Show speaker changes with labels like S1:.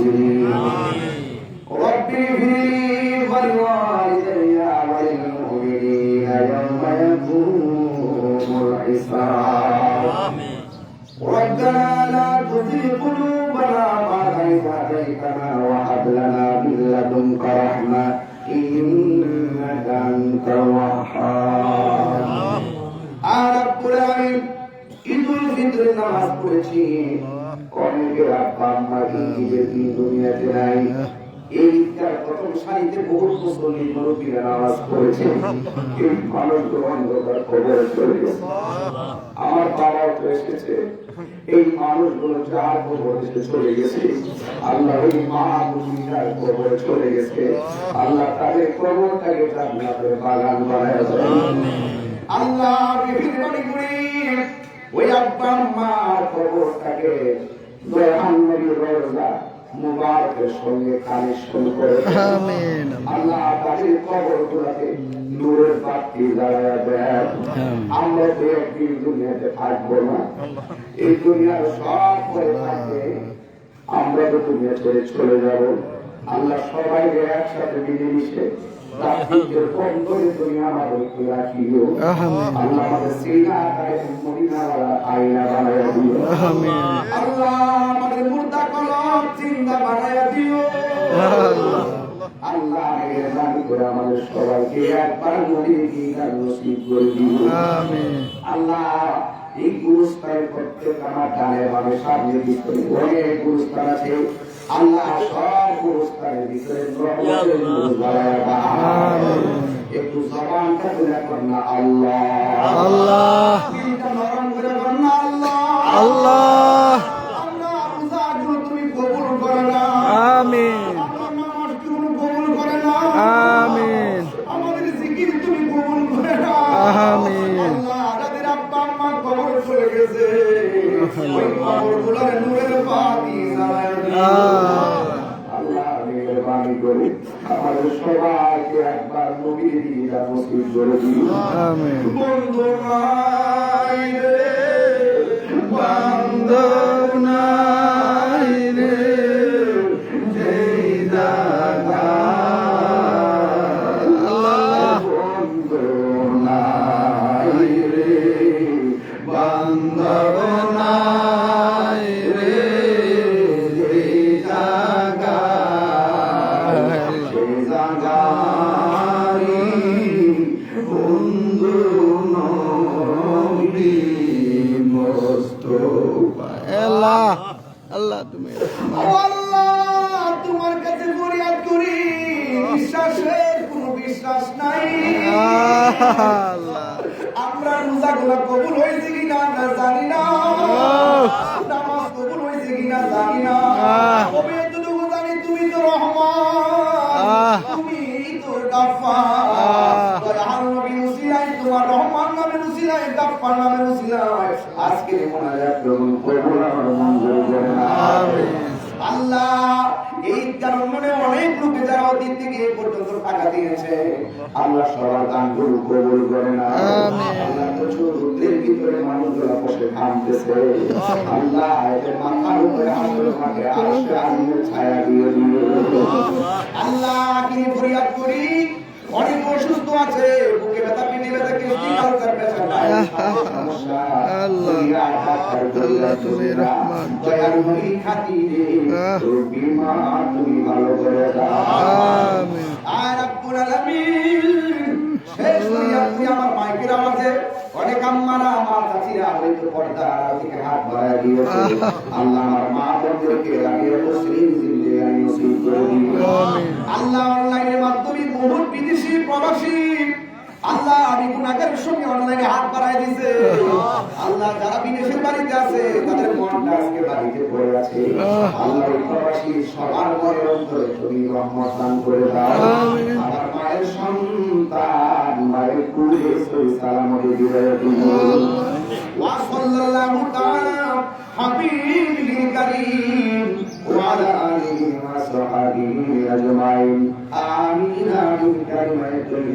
S1: المسلمين رب اغفر لي ولوالدي وللمؤمنين يوم يقوم الحساب ربنا لا تزغ قلوبنا بعد إذ هديتنا وهب لنا من لدنك رحمة إنك أنت الوهاب রব্বুল আলামিন ঈদুল ফিতর নামাজ পড়েছি অনেকের আব্বা আম্মা ঈদের দিন দুনিয়াতে নাই এই ঈদটার প্রথম সারিতে বহু মুসলিম মুরব্বীরা নামাজ পড়েছে এই মানুষগুলো অন্ধকার কবরে চলে গেছে আমার বাবাও তো এসেছে এই মানুষগুলো যার কবরে চলে গেছে আল্লাহ ওই মা মুসলিমদের কবরে চলে গেছে আল্লাহ তাদের কবরটাকে জান্নাতের বাগান বানায় দেন আল্লাহ মেহেরবানি করে ওই আব্বা আম্মার কবরটাকে দয়াল নবীর রওজা মুবারকের সঙ্গে কানেকশন করে আমিন আল্লাহ তাদের কবরগুলোতে নূরের বাতি জ্বালায়া দেন আমরা তো একদিন দুনিয়াতে থাকবো না এই দুনিয়ার সব পরে থাকবে আমরা তো দুনিয়া ছেড়ে চলে যাব আল্লাহ সবাইকে একসাথে মিলেমিশে তাকবীরের কণ্ঠে তুমি আমাদেরকে রাখিও আল্লাহ আমাদের সিনা আকারে মদিনাওয়ালা আয়না বানায়া দিও আমিন আল্লাহ আমাদের মুর্দা কলব জিন্দা বানায়া দিও আল্লাহ মেহেরবানি করে আমাদের সবাইকে একবার মদিনার নসিব করে দিও আমিন আল্লাহ এই গুরুস্থানের প্রত্যেক আমার ডানে বামে সামনে ভিতরে অনেক গুরুস্থান আছে আল্লাহ সব গুরুস্থানের ভিতরে একটু জবানটা তুলে করনা আল্লাহ আল্লাহ নরম করে করনা আল্লাহ আল্লাহ আল্লাহ রোজাগুলো তুমি কবুল করে না আমিন আল্লাহ নামাজগুলো কবুল করে না আমিন আমাদের জিকির তুমি কবুল করে না আমিন আল্লাহ যাদের আব্বা আম্মা কবর চলে গেছে ওই কবরগুলোর নূরের বাতি জ্বালায় আল্লাহ মেহেরবানি করে আমাদের সবাইকে একবার নবীর দিদা নসিব করে দিও আমিন বন্ধু নাই রে বান্ধব নাই রে যেই জায়গা আল্লাহ বন্ধু নাই রে বান্ধব নাই রে যেই জায়গা সেই জায়গায় বন্ধু নবী মুস্তাফা আল্লাহ আল্লাহ তুমি আল্লাহ তোমার কাছে ফরিয়াদ করি বিশ্বাসের কোনো বিশ্বাস নাই আল্লাহ আমরা রোজাগুলো কবুল হয়েছে কিনা আমরা জানি না নামাজ কবুল হয়েছে কিনা জানি না তবে এতটুকু জানি তুমি তো রহমান তুমি তো গাফফার দয়াল নবী উসিলায় তোমার রহমান নামের উসিলায় গাফফার নামের উসিলায় আজকে মোনাজাত গ্রহণ কবুল আর মঞ্জুর করুন আমিন আল্লাহ এই কারণে অনেক লোকে যারা অতীত থেকে এই পর্যন্ত টাকা দিয়েছে আল্লাহ সবার দানগুলো কবুল করেন আমিন আল্লাহ তো চোখের ভিতরে মানুষগুলো বসে কাঁদতেছে আল্লাহ এদের মাথার উপরে হাসর মাঠে আরশে আজিমের ছায়া দিয়ে দিও আল্লাহ কি ফরিয়াদ করি অনেক অসুস্থ আছে বুকে ব্যথা পিঠে ব্যথা কিস্তি কালকার পেছনে সমস্যা আল্লাহ আল্লাহ তুমি রহমান দয়ালু নবী খাতিরে তোর বিমার তুমি ভালো করে দাও আমিন আর রব্বুল আলামিন শেষ আপনি আমার মাইকের আওয়াজে অনেক আম্মারা আমার চাচিরা হয়তো পর্দা থেকে হাত বাড়ায় দিয়েছে আল্লাহ আমার মা বোনদেরকে লাগিয়ে মুসলিম জিন্দেগানি নসিব করে দিও আমিন আল্লাহ অনলাইনের মাধ্যমে বহু বিদেশি প্রবাসী আল্লাহ আমি গুনাহগারের সঙ্গে অনলাইনে হাত বাড়ায় দিয়েছে আল্লাহ যারা বিদেশের বাড়িতে আছে তাদের মনটা আজকে বাড়িতে পড়ে আছে আল্লাহ এই প্রবাসী সবার মনের অন্তরে তুমি রহমত দান করে দাও আমার মায়ের সন্তান মায়ের কুলে সই সালামতে দিয়ে দিও ওয়া সাল্লাল্লাহু তাআলা হাবিবিল কারীম ওয়া আলা আলিহি ওয়া সাহবিহি আজমাইন আমিন আমিন কালিমাতুল